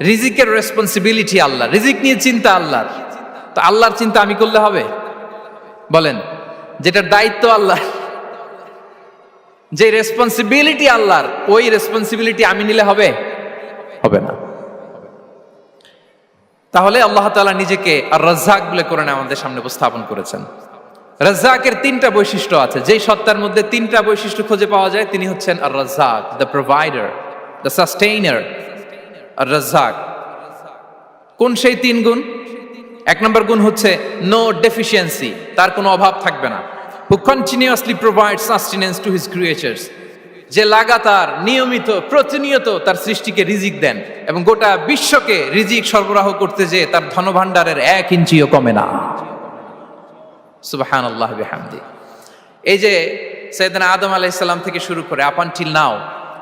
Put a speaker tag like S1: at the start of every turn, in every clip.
S1: রিজিকের রেসপন্সিবিলিটি আল্লাহ, রিজিক নিয়ে চিন্তা আল্লাহর। তো আল্লাহর চিন্তা আমি করলে হবে? বলেন, যেটার দায়িত্ব আল্লাহ, যে রেসপন্সিবিলিটি আল্লাহর, ওই রেসপন্সিবিলিটি আমি নিলে হবে? হবে না। তাহলে আল্লাহ তাআলা নিজেকে আর রাজ্জাক বলে কোরআনে আমাদের সামনে উপস্থাপন করেছেন। রাজ্জাকের তিনটা বৈশিষ্ট্য আছে, যেই সত্তার মধ্যে তিনটা বৈশিষ্ট্য খুঁজে পাওয়া যায় তিনি হচ্ছেন আর রাজ্জাক, দ্য প্রোভাইডার, দ্য সাস্টেইনার। আর রাজ্জাক কোন সেই তিন গুণ? এক নম্বর গুণ হচ্ছে নো ডেফিসিয়েন্সি, তার কোনো অভাব থাকবে না। হু continuously provide sustenance to his creatures, যে লাগাতার নিয়মিত প্রতিনিয়ত তার সৃষ্টিকে রিজিক দেন এবং গোটা বিশ্বকে রিজিক সরবরাহ করতে যে তার ধনভাণ্ডারের 1 ইঞ্চিও কমে না। সুবহানাল্লাহ বিহামদি। এই যে সাইয়েদনা আদম আলাইহিস সালাম থেকে শুরু করে আপ আনটিল নাও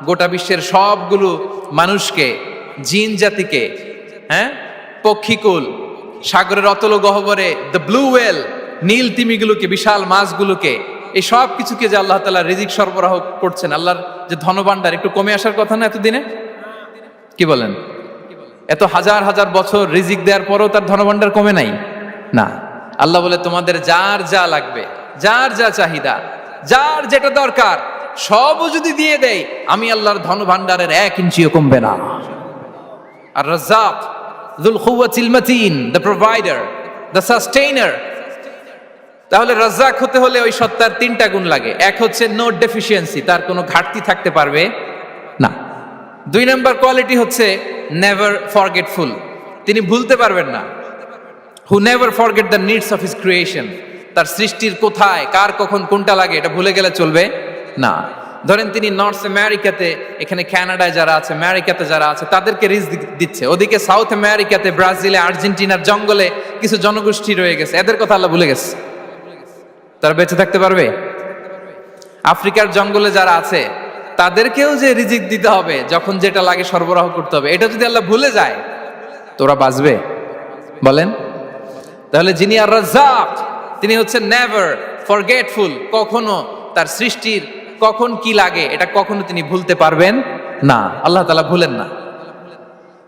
S1: গোটা বিশ্বের সবগুলো মানুষকে, জিন জাতিকে, পক্ষীকুল, সাগরের অতল গহ্বরে দ্য ব্লু ওয়েল, নীল তিমিগুলোকে, বিশাল মাছগুলোকে, এই সব কিছুকে যে আল্লাহ তাআলা রিজিক সরবরাহ করছেন, আল্লাহর যে ধনভাণ্ডার একটু কমে আসার কথা না এতদিনে? কি বলেন? এত হাজার হাজার বছর রিজিক দেওয়ার পরও তার ধনভাণ্ডার কমে নাই না। আল্লাহ বলে তোমাদের যার যা লাগবে, যার যা চাহিদা, যার যেটা দরকার সবও যদি দিয়ে দেই, আমি আল্লাহর ধনভাণ্ডারের 1 ইঞ্চিও কমবে না। আর Razzak যুল কুওয়াতিল মাতিন, the provider, the sustainer. তাহলে রাজ্জাক হতে হলে ওই সত্তার তিনটা গুণ লাগে। এক হচ্ছে নো ডেফিসিয়েন্সি, তার কোনো ঘাটতি থাকতে পারবে না। 2 নম্বর কোয়ালিটি হচ্ছে নেভার ফরগেটফুল, তিনি ভুলতে পারবেন না। Who never forget the needs of his creation, তার সৃষ্টির কোথায় কার কখন কোনটা লাগে এটা ভুলে গেলে চলবে না। ধরেন তিনি নর্থ আমেরিকাতে, এখানে কানাডায় যারা আছে, আমেরিকাতে যারা আছে, তাদেরকে রিজিক দিচ্ছে। ওদিকে সাউথ আমেরিকাতে, ব্রাজিলে, আর্জেন্টিনার জঙ্গলে কিছু জনগোষ্ঠী রয়ে গেছে, এদের কথা আল্লাহ ভুলে গেছে। তারা বেঁচে থাকতে পারবে? আফ্রিকার জঙ্গলে যারা আছে তাদেরকেও যে রিজিক দিতে হবে, যখন যেটা লাগে সরবরাহ করতে হবে, এটা যদি আল্লাহ ভুলে যায় তোরা বাঁচবে? বলেন। তাহলে যিনি আর রাজ্জাক তিনি হচ্ছেন নেভার ফরগেটফুল, কখনো তার সৃষ্টির কখন কি লাগে এটা কখনো তিনি ভুলতে পারবেন না। আল্লাহ তাআলা ভুলেন না,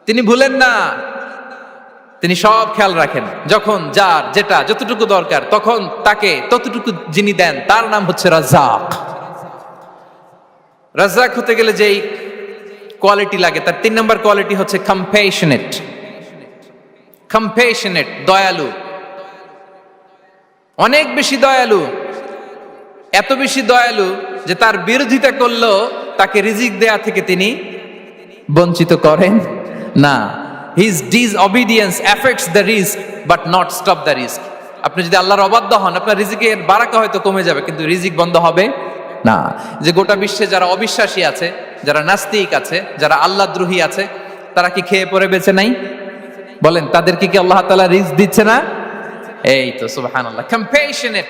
S1: তিনি ভুলেন না, তিনি সব খেয়াল রাখেন। যখন যার যেটা যতটুকু দরকার তখন তাকে ততটুকু যিনি দেন তার নাম হচ্ছে রাজ্জাক। রাজ্জাক হতে গেলে যেই কোয়ালিটি লাগে তার 3 নম্বর কোয়ালিটি হচ্ছে কম্প্যাশনেট। কম্প্যাশনেট, দয়ালু, অনেক বেশি দয়ালু। এত বেশি দয়ালু যে তার বিরোধিতা করলেও তাকে রিজিক দেয়া থেকে তিনি বঞ্চিত করেন না। His disobedience affects the risk but not stop the risk. আপনি যদি আল্লাহর অবাধ্য হন, আপনার রিজিকের বারাকা হয়তো কমে যাবে কিন্তু রিজিক বন্ধ হবে না। যে গোটা বিশ্বে যারা অবিশ্বাসী আছে, যারা নাস্তিক আছে, যারা আল্লাহদ্রোহী আছে, তারা কি খেয়ে পরে বেঁচে নাই? বলেন, তাদেরকে কি আল্লাহ তাআলা রিজিক দিচ্ছে না? এই তো সুবহানাল্লাহ। কম্প্যাশনেট,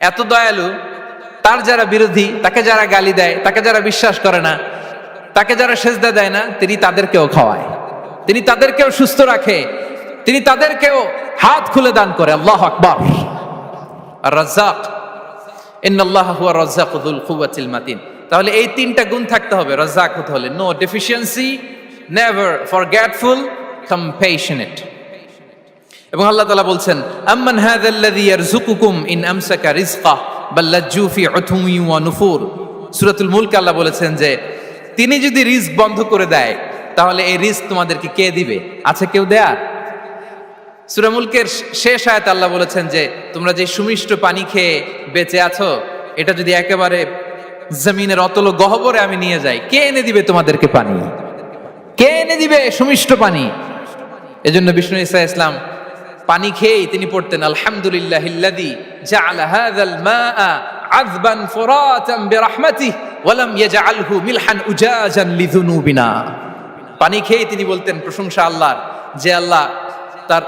S1: এত দয়ালু, তার যারা বিরোধী, তাকে যারা গালি দেয়, তাকে যারা বিশ্বাস করে না, তাকে যারা সেজদা দেয় না, তিনি তাদেরকেও খাওয়ায়, তিনি তাদেরকেও সুস্থ রাখে, তিনি তাদেরকেও হাত খুলে দান করে। আল্লাহু আকবার। আর রাজ্জাক, ইন্নাল্লাহা হুয়া রাজ্জাকু যুল কুওয়াতিল মাতিন। তাহলে এই তিনটা গুণ থাকতে হবে রাজ্জাক হতে হলে: no deficiency, never forgetful, compassionate. এবং আল্লাহ তাআলা বলছেন, আম্মান হাযাল্লাযী ইয়ারযুকুকুম ইন আমসাকা রিজকাহ বাল লাজ্জু ফি উতুওয়ি ওয়া নুফুর। সূরাতুল মুলক আল্লাহ বলেছেন যে তিনি যদি রিজক বন্ধ করে দেয় তাহলে এই রিজক তোমাদেরকে কে দিবে? আছে কেউ দেয়ার? সূরা মুলকের শেষ আয়াতে আল্লাহ বলেছেন যে তোমরা যে সুমিষ্ট পানি খেয়ে বেঁচে আছো, এটা যদি একেবারে জমিনের অতল গহ্বরে আমি নিয়ে যাই, কে এনে দিবে তোমাদেরকে পানি? কে এনে দিবে সুমিষ্ট পানি? এজন্য বিষ্ণু ঈসা ইসলাম পানি খেয়েই তিনি পড়তেন, আলহামদুলিল্লাহিল্লাযী জাআলা হাযাল মাআ আযবান ফুরাতান বিরাহমাতিহি ওয়া লাম ইয়াজআলহু মিলহান উজাজান লিযুনুবিনা। পানি খেয়েই তিনি বলতেন প্রশংসা আল্লাহর, যে আল্লাহ তার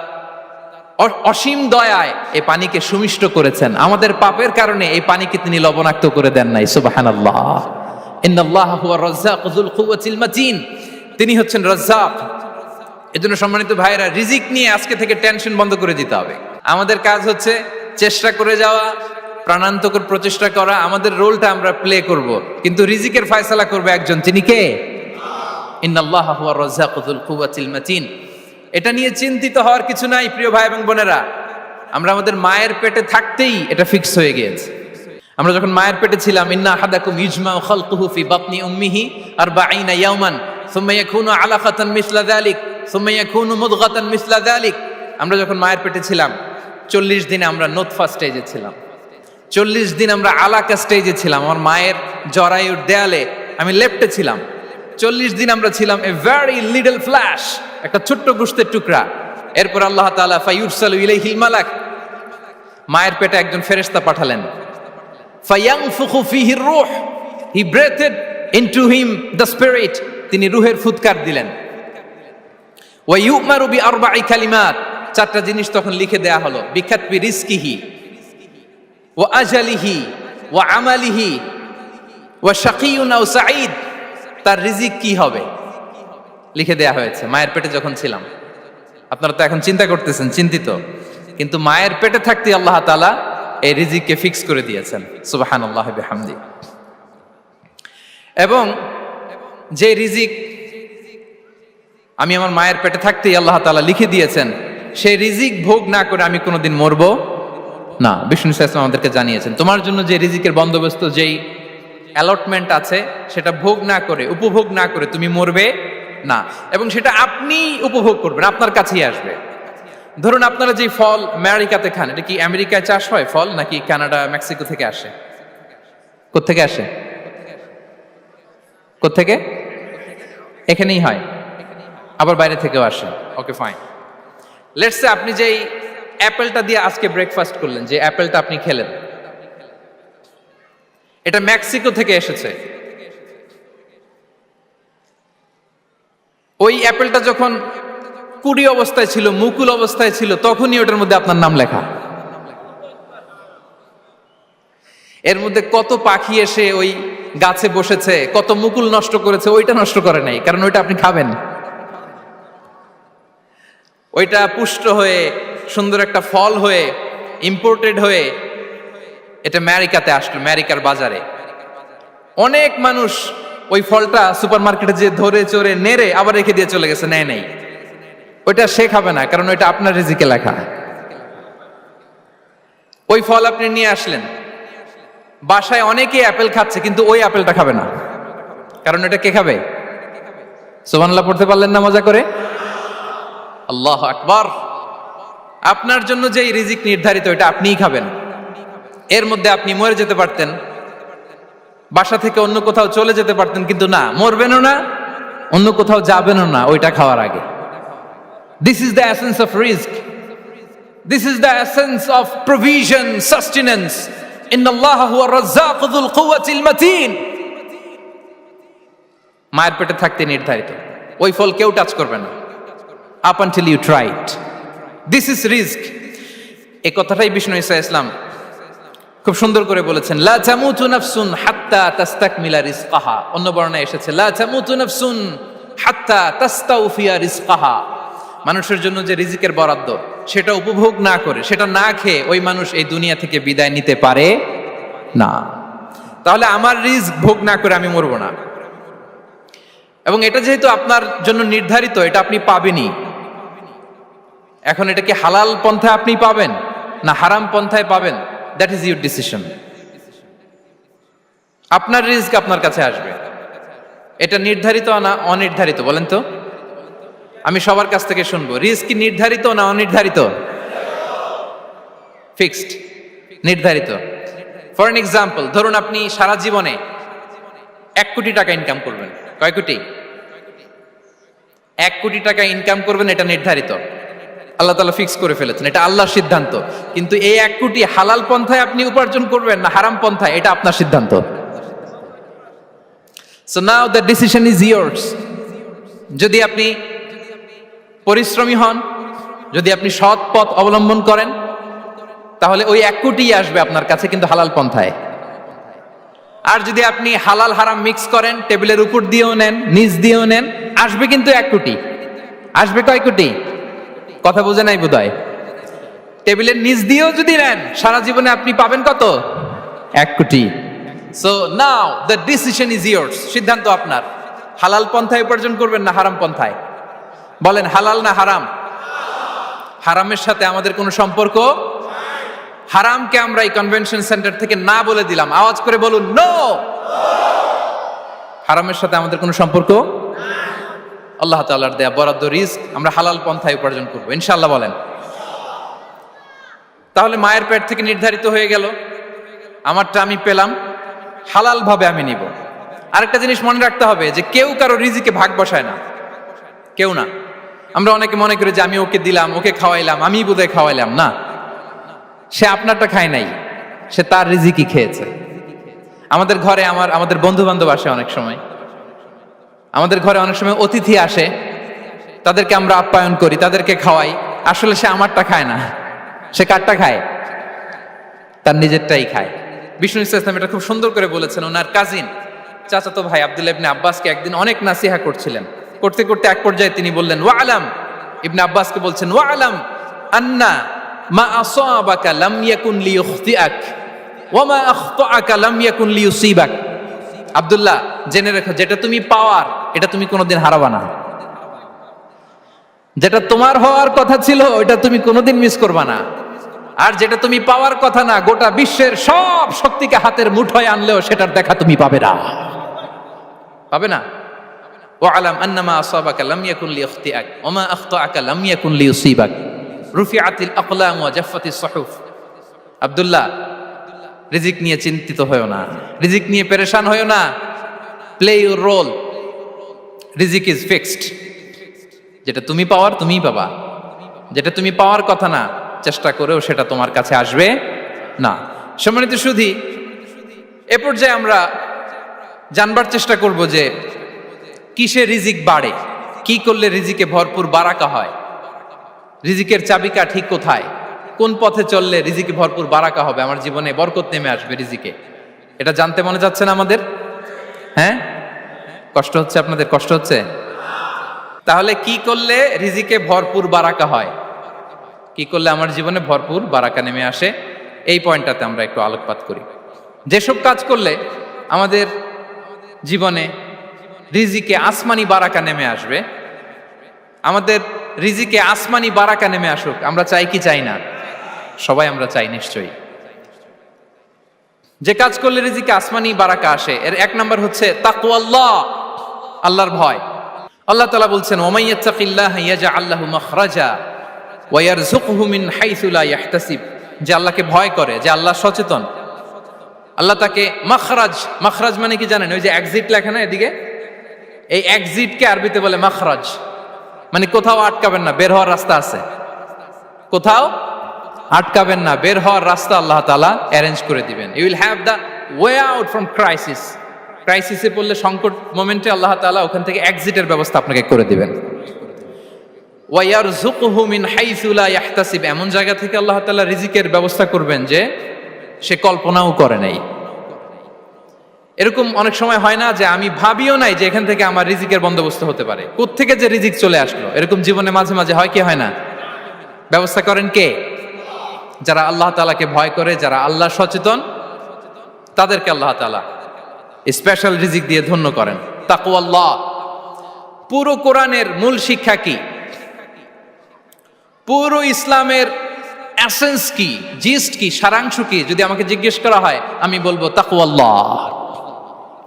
S1: অসীম দয়ায় এই পানিকে সুমিষ্ট করেছেন, আমাদের পাপের কারণে এই পানিকে তিনি লবণাক্ত করে দেন নাই। সুবহানাল্লাহ। ইন্নাল্লাহা হুয়া রাজ্জাকু যুল কুওয়াতিল মাতিন, তিনি হচ্ছেন রাজ্জাক। এজন্য সম্মানিত ভাইরা, রিজিক নিয়ে আজকে থেকে টেনশন বন্ধ করে দিতে হবে। আমাদের কাজ হচ্ছে চেষ্টা করে যাওয়া, প্রাণান্তকর প্রচেষ্টা করা, আমাদের রোলটা আমরা প্লে করব, কিন্তু রিজিকের ফয়সালা করবে একজন। তিনি কে? ইন্নাল্লাহা হুয়ার রাজ্জাকু যুল কুওয়াতিল মাতিন। এটা নিয়ে চিন্তিত হওয়ার কিছু নাই প্রিয় ভাই এবং বোনেরা। আমরা আমাদের মায়ের পেটে থাকতেই এটা ফিক্স হয়ে গিয়েছে। আমরা যখন মায়ের পেটে ছিলাম, ইন্না আহাদাকুম ইজমাউ খালকুহু ফি বাতনি উম্মিহি 40 ইয়াওমান সুম্মা ইয়াকুনু আলাকাতান মিসলা যালিক সুম্মা ইয়াকুনু মুদগাতান মিসলা যালিক। আমরা যখন মায়ের পেটে ছিলাম 40 দিনে আমরা নুতফা স্টেজে ছিলাম, 40 দিন আমরা আলাকা স্টেজে ছিলাম। আমার মায়ের জরায়ুর দেয়ালে আমি লেপ্টে ছিলাম। 40 দিন আমরা ছিলাম এ ভেরি লিটল ফ্ল্যাশ, একটা ছোট্ট গোশতের টুকরা। এরপর আল্লাহ তাআলা ফায়ুরসালু ইলাইহিল মালাক, মায়ের পেটে একজন ফেরেশতা পাঠালেন। ফায়ানফুখু ফিহির রূহ, he breathed into him the spirit, তিনি রূহের ফুৎকার দিলেন। ওয়া ইউমারু বিআরবা'i কালিমাত, 4টা জিনিস তখন লিখে দেয়া হলো। বিকাতবি রিজকিহি ওয়া আজালিহি ওয়া আমালিহি ওয়া শাকিয়ুন আও সাঈদ, তার রিজিক কি হবে লিখে দেয়া হয়েছে মায়ের পেটে যখন ছিলাম। আপনারা তো এখন চিন্তা করতেছেন, চিন্তিত, কিন্তু মায়ের পেটে থাকতে আল্লাহ তাআলা এই রিজিককে ফিক্স করে দিয়েছেন। সুবহানাল্লাহ বিহামদি। এবং যে রিজিক আমি আমার মায়ের পেটে থাকতেই আল্লাহ তাআলা লিখে দিয়েছেন, সেই রিজিক ভোগ না করে আমি কোনোদিন মরবো না। বিষ্ণু ইসলাম আমাদেরকে জানিয়েছেন, তোমার জন্য যে রিজিকের বন্দোবস্ত, যেই অ্যালটমেন্ট আছে, সেটা ভোগ না করে, উপভোগ না করে তুমি মরবে না। এবং সেটা আপনি উপভোগ করবেন, আপনার কাছেই আসবে। ধরুন আপনারা যে ফল আমেরিকাতে খান, এটা কি আমেরিকায় চাষ হয় ফল, নাকি কানাডা মেক্সিকো থেকে আসে? কোত্থেকে আসে? কোত্থেকে? এখানেই হয়, আবার বাইরে থেকেও আসে। Okay fine. লেটস সে আপনি যেই অ্যাপেলটা দিয়ে আজকে ব্রেকফাস্ট করলেন, যে অ্যাপেলটা আপনি খেলেন, এটা মেক্সিকো থেকে এসেছে। ওই অ্যাপেলটা যখন কুড়ি অবস্থায় ছিল, মুকুল অবস্থায় ছিল, তখনই ওটার মধ্যে আপনার নাম লেখা। এর মধ্যে কত পাখি এসে ওই গাছে বসেছে, কত মুকুল নষ্ট করেছে, ওইটা নষ্ট করে নাই, কারণ ওইটা আপনি খাবেন। ওইটা পুষ্ট হয়ে সুন্দর একটা ফল হয়ে ইম্পোর্টেড হয়ে এটা আমেরিকাতে আসলো, আমেরিকার বাজারে। অনেক মানুষ ওই ফলটা সুপার মার্কেটে যে ধরে চড়ে নেড়ে আবার রেখে দিয়ে চলে গেছে, নেয় নেই। ওইটা সে খাবে না, কারণ ওইটা আপনার রিজিকে লেখা। ওই ফল আপনি নিয়ে আসলেন, বাসায় অনেকেই অ্যাপেল খাচ্ছে, কিন্তু ওই অ্যাপেলটা খাবে না, কারণ এটা কে খাবে? সুবহানাল্লাহ পড়তে পারলেন না মজা করে? আল্লাহু আকবার। আপনার জন্য যে রিজিক নির্ধারিত, এটা আপনিই খাবেন। এর মধ্যে আপনি মরে যেতে পারতেন, বাসা থেকে অন্য কোথাও চলে যেতে পারতেন, কিন্তু না, মরবেনও না, অন্য কোথাও যাবেনও না ওইটা খাওয়ার আগে। This is the essence of risk, this is the essence of provision, sustenance. ইন্নাল্লাহা হুয়ার রাজ্জাকু যুল কুওয়াতিল মাতিন। মায়ের পেটে থাকতে নির্ধারিত, ওই ফল কেউ টাচ করবে না up until you try it. This is risk. এই কথাটাই বিষ্ণু ঈসা ইসলাম খুব সুন্দর করে বলেছেন, লা তামুতু নাফসুন হাত্তা তাস্তাকমিলা রিজকাহা। অন্য বর্ণনায় এসেছে লা তামুতু নাফসুন হাত্তা তাস্তাউফিয়া রিজকাহা। মানুষের জন্য যে রিজিকের বরাদ্দ, সেটা উপভোগ না করে, সেটা না খেয়ে ওই মানুষ এই দুনিয়া থেকে বিদায় নিতে পারে না। তাহলে আমার রিস্ক ভোগ না করে আমি মরবো না। এবং এটা যেহেতু আপনার জন্য নির্ধারিত, এটা আপনি পাবেনই। এখন এটা কি হালাল পন্থায় আপনি পাবেন না হারাম পন্থায় পাবেন, দ্যাট ইজ ইউর ডিসিশন। আপনার রিস্ক আপনার কাছে আসবে। এটা নির্ধারিত না অনির্ধারিত বলেন তো? আমি সবার কাছ থেকে শুনবো, রিস্ক কি নির্ধারিত না অনির্ধারিত? ফিক্সড, নির্ধারিত। ফর এন এক্সাম্পল, ধরুন আপনি সারা জীবনে 1 কোটি টাকা ইনকাম করবেন। কয় কোটি? 1 কোটি টাকা ইনকাম করবেন, এটা নির্ধারিত, আল্লাহ তাআলা ফিক্স করে ফেলেছেন, এটা আল্লাহর সিদ্ধান্ত। কিন্তু এই 1 কোটি হালাল পন্থায় আপনি উপার্জন করবেন না হারাম পন্থায়, এটা আপনার সিদ্ধান্ত। So now the decision is years. যদি আপনি পরিশ্রমী হন, যদি আপনি সৎ পথ অবলম্বন করেন, তাহলে ওই 1 কোটি আসবে আপনার কাছে, কিন্তু হালাল পন্থায়। আর যদি আপনি হালাল হারাম মিক্স করেন, টেবিলের উপর দিয়েও নেন, নিচ দিয়েও নেন, আসবে কিন্তু 1 কোটি। আসবে কয় কোটি? কথা বোঝে নাই বোধহয়। টেবিলের নিচ দিয়েও যদি নেন, সারা জীবনে আপনি পাবেন কত? 1 কোটি। So now the decision is years. সিদ্ধান্ত আপনার। হালাল পন্থায় উপার্জন করবেন না হারাম পন্থায়? বলেন হালাল না হারাম? হারামের সাথে আমাদের কোনো সম্পর্ক? হারামকে আমরা এই কনভেনশন সেন্টার থেকে না বলে দিলাম, আওয়াজ করে বলুন নো। হারামের সাথে আমাদের কোনো সম্পর্ক? আল্লাহ তাআলার দেয়া বরাদ্দ রিস্ক আমরা হালাল পন্থায় উপার্জন করবো ইনশাআল্লাহ। বলেন। তাহলে মায়ের পেট থেকে নির্ধারিত হয়ে গেল, আমারটা আমি পেলাম, হালাল ভাবে আমি নিব। আরেকটা জিনিস মনে রাখতে হবে যে কেউ কারো রিজিকে ভাগ বসায় না, কেউ না। আমরা অনেকে মনে করি যে আমি ওকে দিলাম, ওকে খাওয়াইলাম, আমি বোধহয় খাওয়াইলাম। না, সে আপনারটা খায় নাই, সে তার রিজিকই খেয়েছে। আমাদের ঘরে আমাদের বন্ধু বান্ধব আসে অনেক সময়, আমাদের ঘরে অনেক সময় অতিথি আসে, তাদেরকে আমরা আপ্যায়ন করি, তাদেরকে খাওয়াই। আসলে সে আমারটা খায় না, সে কারটা খায়? তার নিজেরটাই খায়। বিষ্ণু ইসলাম এটা খুব সুন্দর করে বলেছেন। ওনার কাজিন চাচাতো ভাই আব্দুল্লাহ ইবনে আব্বাসকে একদিন অনেক নাসিহা করছিলেন। করতে করতে এক পর্যায়ে তিনি বললেন ওয়ালাম, ইবনে আব্বাসকে বলছেন ওয়ালাম আন্না মা আসাবাকা লাম ইয়াকুন লিইখতিআক ওয়া মা আখতাআকা লাম ইয়াকুন লিইউসিবাক। আব্দুল্লাহ, জেনে রেখো, যেটা তুমি পাওয়ার এটা তুমি কোনোদিন হারাবা না। যেটা তোমার হওয়ার কথা ছিল ওটা তুমি কোনোদিন মিস করবা না। আর যেটা তুমি পাওয়ার কথা না, গোটা বিশ্বের সব শক্তিকে হাতের মুঠোয় আনলেও সেটার দেখা তুমি পাবে না, পাবে না। ওয়ালাম আন্নামা আসাবাকা লাম ইয়াকুন লিইখতিআক ওয়া মা আখতাআকা লাম ইয়াকুন লিইউসিবাক রুফিআতিল আকলাম ওয়া জাফফাতিস সুহুফ। আব্দুল্লাহ, রিজিক নিয়ে চিন্তিত হয়ো না, রিজিক নিয়ে পেরেশান হয়ো না। প্লে ইউর রোল, রিজিক ইজ ফিক্সড। যেটা তুমি পাওয়ার তুমিই পাবা, যেটা তুমি পাওয়ার কথা না চেষ্টা করেও সেটা তোমার কাছে আসবে না। সম্মানিত সুধী, এ পর্যায়ে আমরা জানবার চেষ্টা করব যে কিসে রিজিক বাড়ে, কি করলে রিজিকে ভরপুর বারাকা হয়, রিজিকের চাবিকা ঠিক কোথায়, কোন পথে চললে রিজিকে ভরপুর বারাকা হবে, আমার জীবনে বরকত নেমে আসবে রিজিকে। এটা জানতে মনে যাচ্ছে না আমাদের? হ্যাঁ, কষ্ট হচ্ছে আপনাদের? কষ্ট হচ্ছে? তাহলে কি করলে রিজিকে ভরপুর বারাকা হয়, কি করলে আমার জীবনে ভরপুর বারাকা নেমে আসে, এই পয়েন্টটাতে আমরা একটু আলোকপাত করি। যেসব কাজ করলে আমাদের জীবনে রিজিকে আসমানি বারাকা নেমে আসবে, আমাদের রিজিকে আসমানি বারাকা নেমে আসুক, আমরা চাই কি চাই না? সবাই আমরা চাই নিশ্চয়ই। যে কাজ করলে রিজিকে আসমানি বারাকা আসে, এর এক নাম্বার হচ্ছে তাকওয়াল্লাহ, আল্লাহর ভয়। আল্লাহ তাআলা বলছেন ওয়া ইয়াত্তাকিল্লাহা ইয়াজআল লাহু মাখরাজা ওয়া ইয়ারযুকহু মিন হাইসু লা ইয়াহতাসিব। যে আল্লাহকে ভয় করে, যে আল্লাহ সচেতন, আল্লাহ তাকে মাখরাজ, মাখরাজ মানে কি জানেন? ওই যে এক্সিট লেখা না এদিকে, এই এক্সিটকে আরবিতে বলে মাখরাজ, মানে কোথাও আটকাবেন না, বের হওয়ার রাস্তা আছে, কোথাও আটকাবেন না, বের হওয়ার রাস্তা আল্লাহ তাআলা অ্যারেঞ্জ করে দিবেন। You will have the way out from crisis. ক্রাইসিসে পড়লে, সংকট মোমেন্টে আল্লাহ তাআলা ওখান থেকে এক্সিটের ব্যবস্থা আপনাকে করে দিবেন। ওয়া ইয়ারযুকহু মিন হাইসু লা ইয়াহতাসিব, এমন জায়গা থেকে আল্লাহ তাআলা রিজিকের ব্যবস্থা করবেন যে সে কল্পনাও করে নাই। এরকম অনেক সময় হয় না যে আমি ভাবিও নাই যে এখান থেকে আমার রিজিকের বন্দোবস্ত হতে পারে, কোত্থেকে যে রিজিক চলে আসলো, এরকম জীবনে মাঝে মাঝে হয় কি হয় না? ব্যবস্থা করেন কে? যারা আল্লাহ তাআলাকে ভয় করে, যারা আল্লাহ সচেতন, তাদেরকে আল্লাহ তাআলা স্পেশাল রিজিক দিয়ে ধন্য করেন। তাকওয়াল্লাহ। পুরো কোরআনের মূল শিক্ষা কি? পুরো ইসলামের এসেন্স কি, জিস্ট কি, সারাংশ কি যদি আমাকে জিজ্ঞেস করা হয়, আমি বলবো তাকওয়াল্লাহ,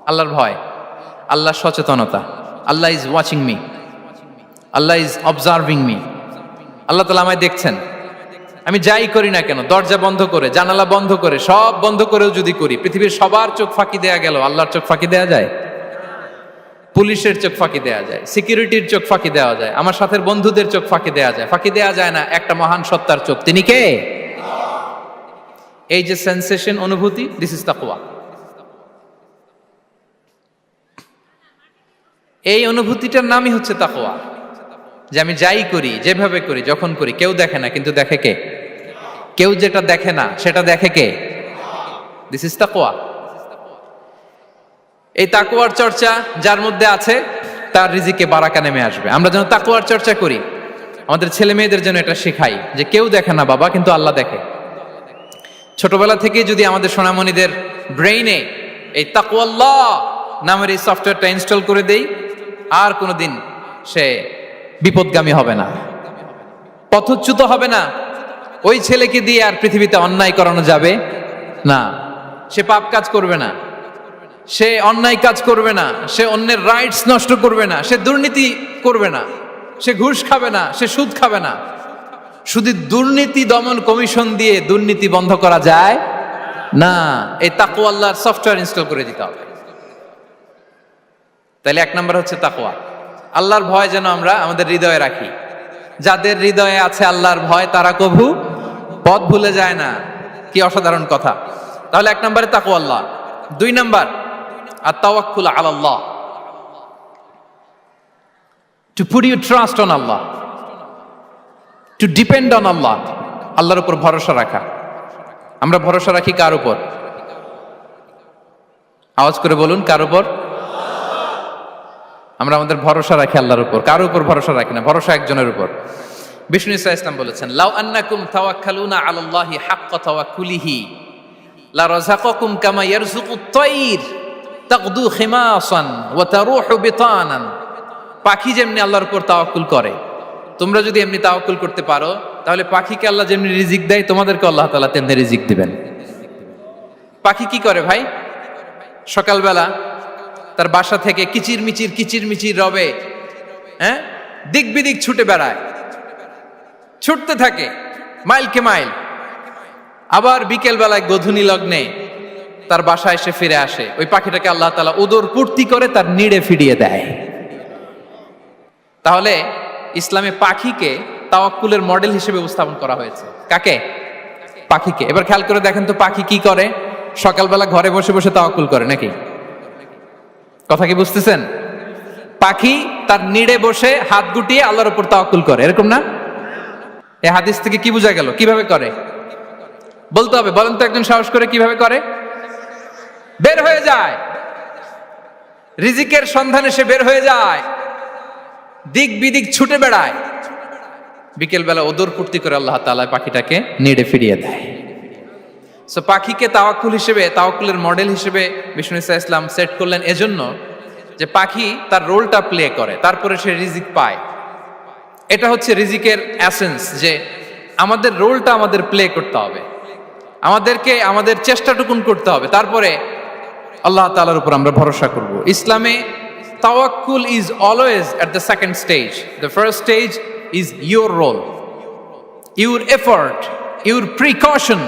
S1: আল্লাহর ভয়, আল্লাহর সচেতনতা। Allah is watching me, Allah is observing me. আল্লাহ তাআলা আমায় দেখছেন, আমি যাই করি না কেন, দরজা বন্ধ করে, জানালা বন্ধ করে, সব বন্ধ করেও যদি করি, পৃথিবীর সবার চোখ ফাঁকি দেয়া গেল, আল্লাহর চোখ ফাঁকি দেয়া যায়? পুলিশের চোখ ফাঁকি দেয়া যায়, সিকিউরিটির চোখ ফাঁকি দেওয়া যায়, আমার সাথের বন্ধুদের চোখ ফাঁকি দেয়া যায়, ফাঁকি দেয়া যায় না একটা মহান সত্তার চোখ। তিনি কে? এই যে সেন্সেশন, অনুভূতি, দিস ইজ তাকওয়া। এই অনুভূতিটার নামই হচ্ছে তাকওয়া, যে আমি যাই করি, যেভাবে করি, যখন করি, কেউ দেখে না, কিন্তু দেখে কে? কেউ যেটা দেখে না সেটা দেখে কে? দিস ইজ তাকওয়া। এই তাকওয়ার চর্চা যার মধ্যে আছে তার রিজিকে বারাকা নেমে আসবে। আমরা যেন তাকওয়ার চর্চা করি, আমাদের ছেলে মেয়েদের জন্য এটা শেখাই যে কেউ দেখে না বাবা, কিন্তু আল্লাহ দেখে। ছোটবেলা থেকে যদি আমাদের সোনামণিদের ব্রেইনে এই তাকওয়াল্লাহ নামের এই সফটওয়্যারটা ইনস্টল করে দেই, আর কোনোদিন সে বিপদগামী হবে না, পথচ্যুত হবে না। ওই ছেলেকে দিয়ে আর পৃথিবীতে অন্যায় করানো যাবে না। সে পাপ কাজ করবে না, সে অন্যায় কাজ করবে না, সে অন্যের রাইটস নষ্ট করবে না, সে দুর্নীতি করবে না, সে ঘুষ খাবে না, সে সুদ খাবে না। শুধু দুর্নীতি দমন কমিশন দিয়ে দুর্নীতি বন্ধ করা যায় না। এই তাকওয়া আল্লাহর সফটওয়্যার ইনস্টল করে দিতে হবে। তাহলে এক নাম্বার হচ্ছে তাকওয়া। আল্লাহর ভয় যেন আমরা আমাদের হৃদয়ে রাখি। যাদের হৃদয়ে আছে আল্লাহর ভয় তারা কভু পথ ভুলে যায় না। কি অসাধারণ কথা। তাহলে এক নম্বরে তাকওয়া আল্লাহ। দুই নাম্বার আত-তাওয়াক্কুল আলাল্লাহ, to put your trust on Allah, to depend on Allah. আল্লাহর উপর ভরসা রাখা। আমরা ভরসা রাখি কার উপর? আওয়াজ করে বলুন, কার উপর? আমরা আমাদের ভরসা রাখি আল্লাহর উপর, কার উপর ভরসা রাখি না। ভরসা একজনের উপর। বিষ্ণু ইসা ইসলাম বলেছেন, লাউ আন্নাকুম তাওয়াক্কালুনা আলাল্লাহি হাক্কা তাওয়াক্কুলিহি লা রাযাকাকুম কামা ইয়ারযুকুত তায়র তাগদু খিমাসান ওয়া তারুহু বিতানান। পাখি যেমনি আল্লাহর উপর তাওয়াক্কুল করে, তোমরা যদি এমনি তাওয়াক্কুল করতে পারো তাহলে পাখিকে আল্লাহ যেমনি রিজিক দেয় তোমাদেরকে আল্লাহ তাআলা তেমনি রিজিক দিবেন। পাখি কি করে ভাই? সকালবেলা তার বাসা থেকে কিচির মিচির রবে, হ্যাঁ, দিক বিদিক ছুটে বেড়ায়, ছুটতে থাকে মাইলকে মাইল। আবার বিকেল বেলায় গোধূলি লগ্নে তার বাসায় এসে ফিরে আসে। ওই পাখিটাকে আল্লাহ তাআলা উদর পূর্তি করে তার নিড়ে ফিরিয়ে দেয়। তাহলে ইসলামে পাখিকে তাওয়াক্কুলের মডেল হিসেবে উপস্থাপন করা হয়েছে। কাকে? পাখিকে। এবার খেয়াল করে দেখেন তো পাখি কি করে? সকালবেলা ঘরে বসে বসে তাওয়াক্কুল করে নাকি? কথা কি বুঝতেছেন? পাখি তার নিড়ে বসে হাত গুটিয়ে আল্লাহর উপর তাওয়াক্কুল করে, এরকম না? এই হাদিস থেকে কি বোঝা গেল? কিভাবে করে বলতে হবে, বলেন তো একজন সাহস করে। কিভাবে করে? বের হয়ে যায়, রিজিকের সন্ধানে সে বের হয়ে যায়, দিক বিদিক ছুটে বেড়ায়। বিকেল বেলা ওদর পূর্তি করে আল্লাহ তাআলা পাখিটাকে নিড়ে ফিরিয়ে দেয়। সো পাখিকে তাওয়াক্কুল হিসেবে, তাওয়াক্কুলের মডেল হিসেবে বিষ্ণু ইসা ইসলাম সেট করলেন এজন্য যে পাখি তার রোলটা প্লে করে, তারপরে সে রিজিক পায়। এটা হচ্ছে রিজিকের এসেন্স, যে আমাদের রোলটা আমাদের প্লে করতে হবে, আমাদেরকে আমাদের চেষ্টাটুকুন করতে হবে, তারপরে আল্লাহ তাআলার উপর আমরা ভরসা করব। ইসলামে তাওয়াক্কুল is always at the second stage. The first stage is your role, your effort, your precaution,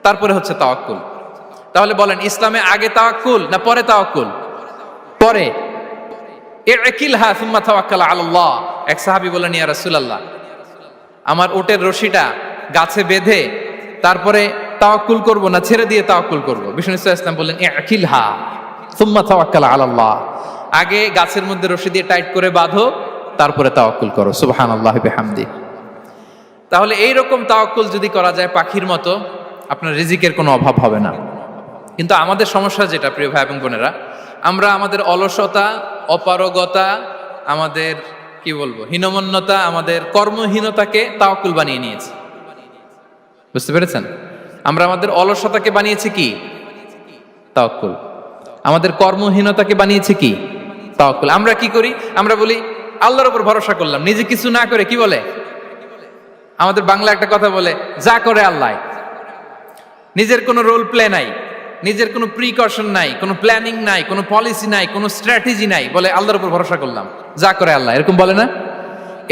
S1: তারপরে হচ্ছে তাওয়াক্কুল। তাহলে বলেন, ইসলামে আগে তাওয়াক্কুল না পরে তাওয়াক্কুল? পরে। ইকিলহা সুম্মা তাওয়াক্কাল আলাল্লাহ। এক সাহাবী বলেন, ইয়া রাসূলুল্লাহ, আমার ওটের রশিটা গাছে বেঁধে তারপরে তাওয়াক্কুল করব না ছেড়ে দিয়ে তাওয়াক্কুল করব? বিষ্ণু সাল্লাল্লাহু আলাইহি ওয়াসাল্লাম বললেন, ইকিলহা সুম্মা তাওয়াক্কাল আলাল্লাহ। আগে গাছের মধ্যে রশি দিয়ে টাইট করে বাঁধো, তারপরে তাওয়াক্কুল করো। সুবহানাল্লাহি বিহামদি। তাহলে এই রকম তাওয়াক্কুল যদি করা যায় পাখির মতো, আপনার রিজিকের কোনো অভাব হবে না। কিন্তু আমাদের সমস্যা যেটা, প্রিয় ভাই এবং বোনেরা, আমরা আমাদের অলসতা, অপারগতা, আমাদের কি বলবো হীনমন্যতা, আমাদের কর্মহীনতাকে তাওয়াক্কুল বানিয়ে নিয়েছি। বুঝতে পেরেছেন? আমরা আমাদের অলসতাকে বানিয়েছি কি? তাওয়াক্কুল। আমাদের কর্মহীনতাকে বানিয়েছি কি? তাওয়াক্কুল। আমরা কি করি? আমরা বলি আল্লাহর উপর ভরসা করলাম, নিজে কিছু না করে। কি বলে? আমাদের বাংলা একটা কথা বলে, যা করে আল্লাহ। নিজের কোনো রোল প্লে নাই, নিজের কোনো প্রিকশন নাই, কোনো প্ল্যানিং নাই, কোনো পলিসি নাই, কোনো স্ট্র্যাটেজি নাই, বলে আল্লাহর উপর ভরসা করলাম, যা করে আল্লাহ। এরকম বলে না?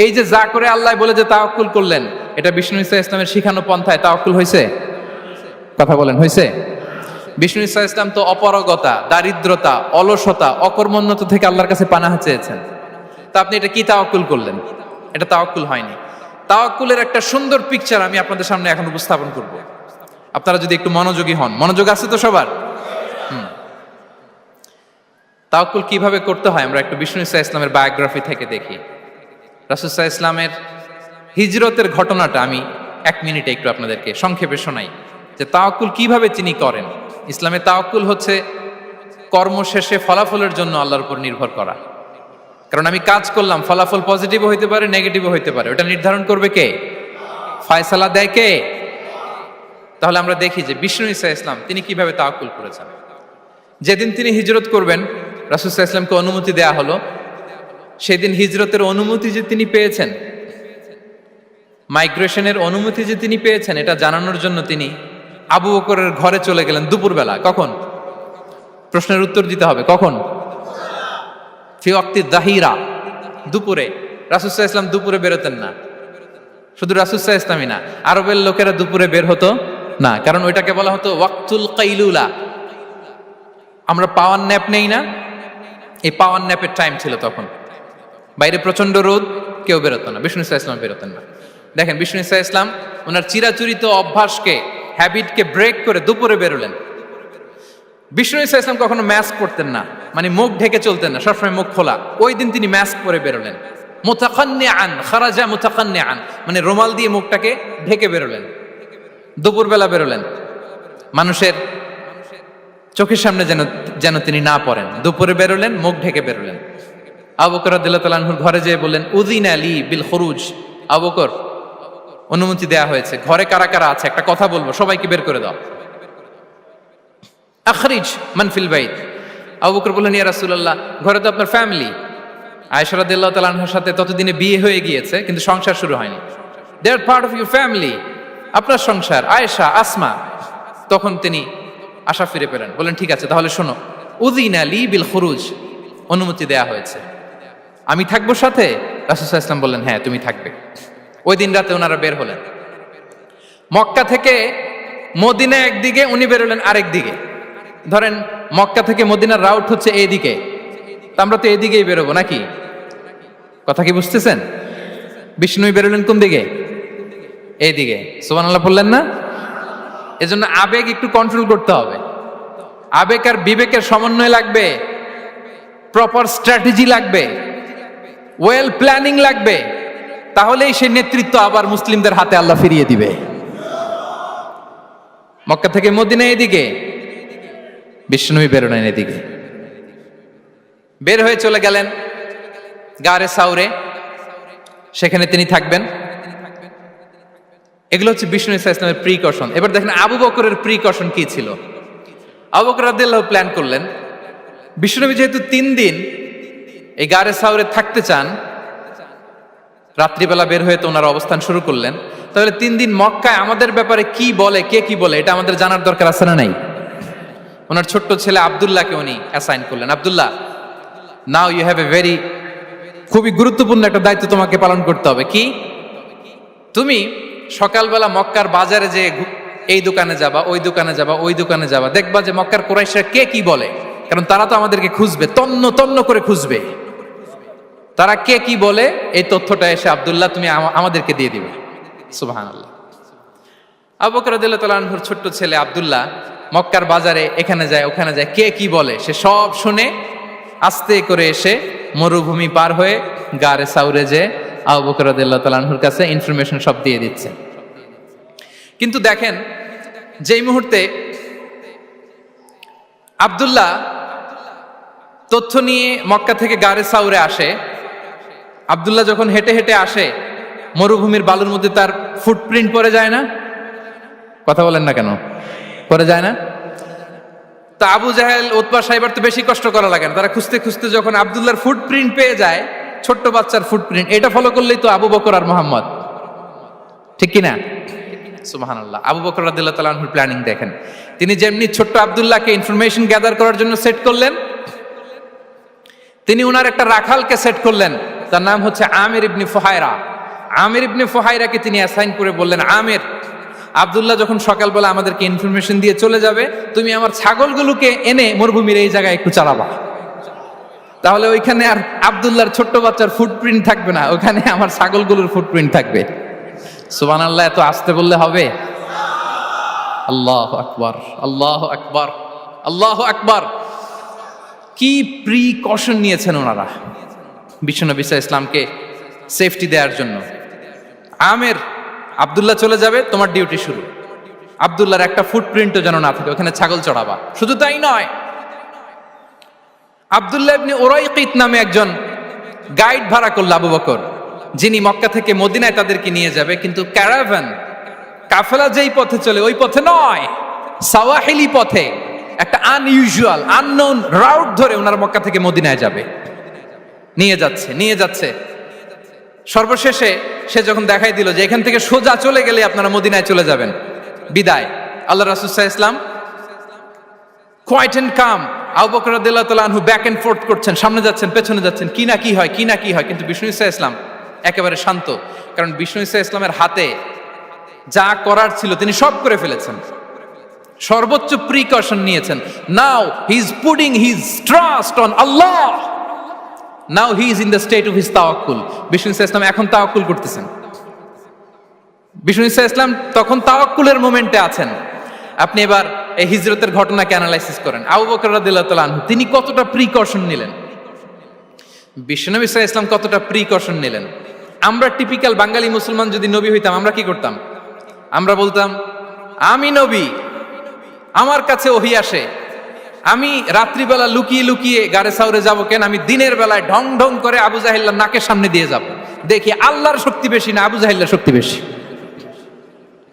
S1: এই যে যা করে আল্লাহ বলে যে তাওয়াক্কুল করলেন, এটা বিষ্ণু ইসা ইসলামের শিখানো পন্থায় তাওয়াক্কুল হয়েছে? কথা বলেন, হয়েছে? বিষ্ণু ইসা ইসলাম তো অপারগতা, দারিদ্রতা, অলসতা, অকর্মণ্যতা থেকে আল্লাহর কাছে পানাহ চেয়েছেন। তা আপনি এটা কি তাওয়াক্কুল করলেন? এটা তাওয়াক্কুল হয়নি। তাওয়াক্কুলের একটা সুন্দর পিকচার আমি আপনাদের সামনে এখন উপস্থাপন করব, আপনারা যদি একটু মনোযোগী হন। মনোযোগ আছে তো সবার? তাওয়াক্কুল কিভাবে করতে হয় আমরা একটু বিষ্ণু ইসা ইসলামের বায়োগ্রাফি থেকে দেখি। রাসূল সাল্লাল্লাহু আলাইহি ইসলামের হিজরতের ঘটনাটা আমি 1 মিনিটে একটু আপনাদেরকে সংক্ষেপে শোনাই, যে তাওয়াক্কুল কিভাবে তিনি করেন। ইসলামে তাওয়াক্কুল হচ্ছে কর্ম শেষে ফলাফলের জন্য আল্লাহর উপর নির্ভর করা। কারণ আমি কাজ করলাম, ফলাফল পজিটিভও হইতে পারে, নেগেটিভও হইতে পারে, ওটা নির্ধারণ করবে কে? ফয়সালা দেয় কে? তাহলে আমরা দেখি যে বিষ্ণু ইসা ইসলাম তিনি কিভাবে তাওয়াক্কুল করেছেন। যেদিন তিনি হিজরত করবেন, রাসূল সাল্লাল্লাহু আলাইহি ওয়াসাল্লামকে অনুমতি দেয়া হলো সেদিন হিজরতের অনুমতি যে তিনি পেয়েছেন, মাইগ্রেশনের অনুমতি যে তিনি পেয়েছেন, এটা জানানোর জন্য তিনি আবু বকরের ঘরে চলে গেলেন দুপুরবেলা। কখন? প্রশ্নের উত্তর দিতে হবে, কখন? ফি ওয়াক্তি যাহিরা, দুপুরে। রাসূল সাল্লাল্লাহু আলাইহি ওয়াসাল্লাম দুপুরে বেরোতেন না। শুধু রাসূল সাল্লাল্লাহু আলাইহি ওয়াসাল্লামই না, আরবের লোকেরা দুপুরে বের হতো না, কারণ ওইটাকে বলা হতো ওয়াক্তুল কাইলুলা। আমরা পাওয়ার ন্যাপ নেই না, এই পাওয়ার ন্যাপের টাইম ছিল তখন। বাইরে প্রচন্ড রোদ, কেউ বেরোতো না, বিষ্ণু সাল্লাল্লাহু আলাইহি ওয়াসাল্লাম বেরোতেন না। দেখেন, বিষ্ণু সাল্লাল্লাহু আলাইহি ওয়াসাল্লাম ওনার চিরাচরিত অভ্যাসকে, হ্যাবিটকে ব্রেক করে দুপুরে বেরোলেন। বিষ্ণু সাল্লাল্লাহু আলাইহি ওয়াসাল্লাম কখনো মাস্ক পরতেন না, মানে মুখ ঢেকে চলতেন না, সবসময় মুখ খোলা। ওই দিন তিনি মাস্ক পরে বেরোলেন। মুতাকান্নিআন, খারাজা মুতাকান্নিআন, মানে রুমাল দিয়ে মুখটাকে ঢেকে বেরোলেন, দুপুরবেলা বেরোলেন। মানুষের চোখের সামনে যেন তিনি না পড়েন, দুপুরে বেরোলেন, মুখ ঢেকে বেরোলেন। আবু বকর রাদিয়াল্লাহু তাআলা আনহুর ঘরে যেয়ে বললেন, উযিনা লি বিল খুরুজ। আবু বকর, অনুমতি দেয়া হয়েছে, ঘরে কারা কারা আছে একটা কথা বলবো, সবাইকে বের করে দাও। আখরিজ মান ফিল বাইত। আবু বকর বললেন, ইয়া রাসূলুল্লাহ, ঘরে তো আপনার ফ্যামিলি। আয়েশা রাদিয়াল্লাহু তাআলা আনহার সাথে ততদিনে বিয়ে হয়ে গিয়েছে, কিন্তু সংসার শুরু হয়নি। দে আর পার্ট অফ ইউর ফ্যামিলি, আপনার সংসার, আয়েশা, আসমা। তখন তিনি আশা ফিরে পেলেন, বললেন, ঠিক আছে, তাহলে শোনো, উযিনা লি বিল খুরুজ, অনুমতি দেয়া হয়েছে, আমি থাকবো সাথে? রাসূল সাল্লাল্লাহু আলাইহি ওয়াসাল্লাম বললেন, হ্যাঁ, তুমি থাকবে। ওই দিন রাতে ওনারা বের হলেন। মক্কা থেকে মদিনা একদিকে, উনি বেরোলেন আরেক দিকে। ধরেন মক্কা থেকে মদিনার রাউট হচ্ছে এইদিকে, তা আমরা তো এদিকেই বেরোবো নাকি? কথা কি বুঝতেছেন? বিষ্ণু বেরোলেন কোন দিকে? এইদিকে। সুবহানাল্লাহ বললেন না? এজন্য আবেগ একটু কন্ট্রোল করতে হবে। আবেগ আর বিবেকের সমন্বয় লাগবে, প্রপার স্ট্র্যাটেজি লাগবে, ওয়েল প্ল্যানিং লাগবে, তাহলেই সেই নেতৃত্ব আবার মুসলিমদের হাতে আল্লাহ ফিরিয়ে দিবে। মক্কা থেকে মদিনা এদিকে, বিশ্বনবী বেরোলেন এদিকে। বের হয়ে চলে গেলেন গারে সাউরে, সেখানে তিনি থাকবেন। এগুলো হচ্ছে বিষ্ণু ইসলামের প্রিকশন। এবার দেখেন আবু বকরের প্রিকশন কি ছিল। আবু বকর রাদিয়াল্লাহু প্ল্যান করলেন, বিশ্বনবী যেহেতু 3 দিন এই গারে সাউরে থাকতে চান, রাত্রিবেলা বের হয়ে তো ওনার অবস্থান শুরু করলেন, তাহলে 3 দিন মক্কায় আমাদের ব্যাপারে কি বলে, কে কি বলে, এটা আমাদের জানার দরকার আছে না নাই? ওনার ছোট্ট ছেলে আব্দুল্লাহকে উনি অ্যাসাইন করলেন। Abdullah, now you have a very, খুবই গুরুত্বপূর্ণ একটা দায়িত্ব তোমাকে পালন করতে হবে। কি? তুমি সকালবেলা মক্কার বাজারে যে এই দোকানে যাবা, ওই দোকানে যাবা, ওই দোকানে যাবা, দেখবা যে মক্কার কুরাইশরা কে কি বলে, কারণ তারা তো আমাদেরকে খুঁজবে, তন্ন তন্ন করে খুঁজবে। তারা কে কি বলে এই তথ্যটা এসে আব্দুল্লাহ তুমি আমাদেরকে দিয়ে দিবে। সুবহানাল্লাহ। আবু বকর রাদিয়াল্লাহু তাআলা আনহুর ছোট্ট ছেলে আব্দুল্লাহ মক্কার বাজারে এখানে যায় ওখানে যায়, কে কি বলে সে সব শুনে আস্তে করে এসে মরুভূমি পার হয়ে গারে সাউরে যে আবু বকর রাদিয়াল্লাহু তাআলা আনহুর কাছে ইনফরমেশন সব দিয়ে দিচ্ছে। কিন্তু দেখেন, যেই মুহূর্তে আব্দুল্লাহ তথ্য নিয়ে মক্কা থেকে গারে সাউরে আসে, আব্দুল্লাহ যখন হেঁটে হেঁটে আসে, মরুভূমির বালুর মধ্যে তার ফুটপ্রিন্ট পড়ে যায় না? কথা বলেন না কেন? পড়ে যায় না? তা আবু জাহেল, উতবা সাইবার তো বেশি কষ্ট করা লাগে না, তারা খুঁজতে খুঁজতে যখন আব্দুল্লাহর ফুটপ্রিন্ট পেয়ে যায়, ছোট্ট বাচ্চার ফুটপ্রিন্ট, এটা ফলো করলেই তো আবু বকর আর মুহাম্মদ, ঠিক কিনা? সুবহানাল্লাহ। আবু বকর রাদিয়াল্লাহু তাআলা আনহুর প্ল্যানিং দেখেন, তিনি যেমনি ছোট্ট আব্দুল্লাহকে ইনফরমেশন গ্যাদার করার জন্য সেট করলেন, তিনি উনার একটা রাখালকে সেট করলেন, তার নাম হচ্ছে আমির ইবনে ফুহায়রা। আমির ইবনে ফুহায়রাকে তিনি অ্যাসাইন করে বললেন, আমির, আব্দুল্লাহ যখন সকালবেলা আমাদেরকে ইনফরমেশন দিয়ে চলে যাবে, তুমি আমার ছাগলগুলোকে এনে মরুভূমির এই জায়গায় একটু চালাবা, তাহলে ওইখানে আর আব্দুল্লাহর ছোট্ট বাচ্চার ফুটপ্রিন্ট থাকবে না, ওখানে আমার ছাগলগুলোর ফুটপ্রিন্ট থাকবে। সুবহানাল্লাহ। এত আসতে বললে হবে? আল্লাহু আকবার, আল্লাহু আকবার, আল্লাহু আকবার। কি প্রিকশন নিয়েছেন ওনারা বিশ্বনবী সাল্লাল্লাহু আলাইহি ওয়াসাল্লামকে সেফটি দেওয়ার জন্য। আমির, আব্দুল্লাহ চলে যাবে, তোমার ডিউটি শুরু, আব্দুল্লাহর একটা ফুটপ্রিন্টও যেন না থাকে, ওখানে ছাগল চড়াবা। শুধু তাই নয়, আব্দুল্লাহ ইবনে উরাইকিত নামে একজন গাইড ভাড়া করল আবু বকর, যিনি মক্কা থেকে মদিনায় তাদেরকে নিয়ে যাবে, কিন্তু ক্যারাভান, কাফেলা যেই পথে চলে ওই পথে নয়, সাওয়াহিলি পথে, একটা আনইউজুয়াল আননোন রাউট ধরে ওনারা মক্কা থেকে মদিনায় যাবে। নিয়ে যাচ্ছে। সর্বশেষে সে যখন দেখাই দিল যে এখান থেকে সোজা চলে গেলে আপনারা মদিনায় চলে যাবেন, বিদায়। আল্লাহ রাসূল সাল্লাল্লাহু আলাইহি ওয়াসাল্লাম কোয়াইট এন্ড কাম, আবু বকর রাদিয়াল্লাহু তাআলা আনহু ব্যাক এন্ড ফোর্থ করছেন, সামনে যাচ্ছেন পেছনে যাচ্ছেন, কি না কি হয়। কিন্তু বিষ্ণু সাল্লাল্লাহু আলাইহি ওয়াসাল্লাম একেবারে শান্ত, কারণ বিষ্ণু সাল্লাল্লাহু আলাইহি ওয়াসাল্লামের হাতে যা করার ছিল তিনি সব করে ফেলেছেন, সর্বোচ্চ প্রিকশন নিয়েছেন। Now he is putting his trust on Allah, now he is in the state of his তাওয়াক্কুল। বিষ্ণু সাল্লাল্লাহু আলাইহি ওয়াসাল্লাম এখন তাওয়াক্কুল করতেছেন। বিষ্ণু সাল্লাল্লাহু আলাইহি ওয়াসাল্লাম তখন তাওয়াক্কুলের মোমেন্টে আছেন। আপনি এবার এই হিজরতের ঘটনাকে অ্যানালাইসিস করেন। আবু বকর রাদিয়াল্লাহু তাআলা আনহু তিনি কতটা প্রিকশন নিলেন, বিশ্বনবী সাল্লাল্লাহু আলাইহি ওয়াসাল্লাম কতটা প্রিকশন নিলেন। আমরা টিপিক্যাল বাঙালি মুসলমান যদি নবী হইতাম আমরা কি করতাম? আমরা বলতাম আমি নবী, আমার কাছে ওহী আসে, আমি রাত্রিবেলা লুকিয়ে লুকিয়ে গারে সাউরে যাব কেন, আমি দিনের বেলায় ঢং ঢং করে আবু জাহেলের নাকের সামনে দিয়ে যাব, দেখি আল্লাহর শক্তি বেশি না আবু জাহেলের শক্তি বেশি।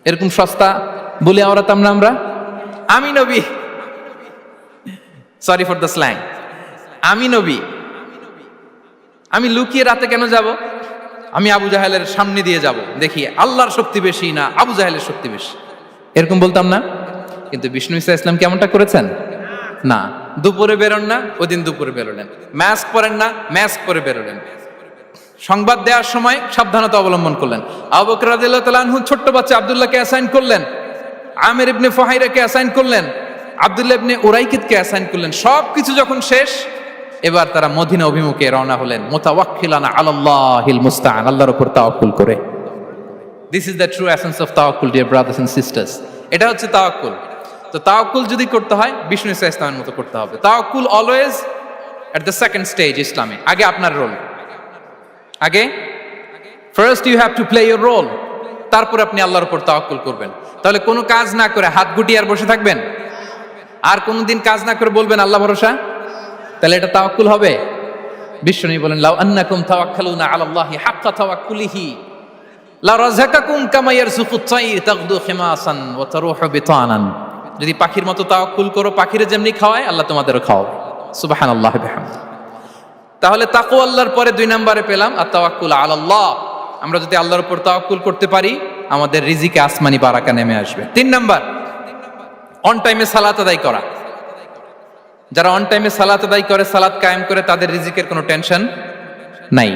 S1: এরকম সস্তা বলে আওড়াতাম না আমরা, আমি নবী, সরি ফর দ্য স্ল্যাং, আমি নবী, আমি লুকিয়ে রাতে কেন যাব, আমি আবু জাহেলের সামনে দিয়ে যাব, দেখি আল্লাহর শক্তি বেশি না আবু জাহেলের শক্তি বেশি, এরকম বলতাম না। কিন্তু বিষ্ণু ঈসা ইসলাম কেমনটা করেছেন? না, দুপুরে বেরোন না, ওই দিন দুপুরে বেরোলেন। মাস্ক পরেন না, মাস্ক পরে বেরোলেন। সংবাদ দেওয়ার সময় সাবধানতা অবলম্বন করলেন। আবু বকর রাদিয়াল্লাহু তাআলা আনহু ছোট্ট বাচ্চা আব্দুল্লাহকে অ্যাসাইন করলেন, আমির ইবনে ফুহাইরাকে অ্যাসাইন করলেন, আব্দুল্লাহ ইবনে উরাইকিতকে অ্যাসাইন করলেন। সবকিছু যখন শেষ, এবার তারা মদিনা অভিমুখে রওনা হলেন, মুতাওয়াক্কিলানা আলাল্লাহিল মুস্তাআন, আল্লাহর উপর তাওয়াক্কুল করে। This is the true essence of তাওয়াক্কুল, ডিয়ার ব্রাদার্স এন্ড সিস্টার্স। এটা হচ্ছে তাওয়াক্কুল। তো তাওয়াক্কুল যদি করতে হয় বিষ্ণু ঈসা ইসলামের মতো করতে হবে। তাওয়াক্কুল always at the second stage ইসলামে। আগে আপনার রোল, আগে first you have to play your role, তারপর আপনি আল্লাহর উপর তাওয়াক্কুল করবেন। তাহলে কোনো কাজ না করে হাত গুটিয়ে আর বসে থাকবেন, আর কোনোদিন কাজ না করে বলবেন আল্লাহ ভরসা, তাহলে এটা তাওয়াক্কুল হবে? বিশ্বনবী বলেন লাউ আন্নাকুম তাওয়াক্কালুনা আলাল্লাহি হাক্কা তাওয়াক্কুলিহি লা রাযাকাকুম কামা ইয়ারযুকুত তায়র তাগদু খিমাসান ওয়া তারুহু বিতানান। যদি পাখির মতো তাওয়াক্কুল করো, পাখিরে যেমনি খাওয়ায় আল্লাহ তোমাদেরও খাওয়াবে। সুবহানাল্লাহি ওয়া বিহামদিহি। তাহলে তাকওয়া আল্লাহর পরে 2 নম্বরে পেলাম আত তাওয়াক্কুল আলাল্লাহ। আমরা যদি আল্লাহর উপর তাওয়াক্কুল করতে পারি, আমাদের রিজিকে আসমানি বারাকা নেমে আসবে। 3 নাম্বার, অন টাইমে সালাত আদায় করা। যারা অন টাইমে সালাত আদায় করে, সালাত কায়েম করে, তাদের রিজিকের কোনো টেনশন নাই।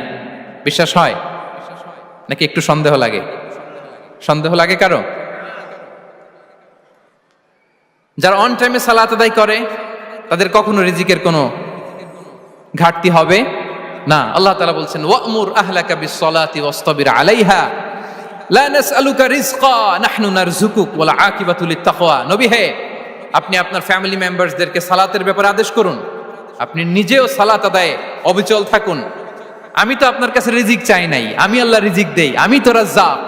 S1: বিশ্বাস হয় নাকি একটু সন্দেহ লাগে? সন্দেহ লাগে কারো? যারা অন টাইমে সালাত আদায় করে তাদের কখনো রিজিকের কোনো ঘাটতি হবে না। আল্লাহ তাআলা বলছেন ওয়া'মুর আহলাকা বিস-সালাতি ওয়াসতাবির আলাইহা লা নাসআলুকা রিজকা নাহনু নারযুকুক ওয়াল আকিবাতু লিত-তাকওয়া। নবী হে, আপনি আপনার ফ্যামিলি মেম্বারসদেরকে সালাতের ব্যাপারে আদেশ করুন, আপনি নিজেও সালাত আদায়ে অবিচল থাকুন। আমি তো আপনার কাছে রিজিক চাই নাই, আমি আল্লাহ রিজিক দেই, আমি তো রাজ্জাক।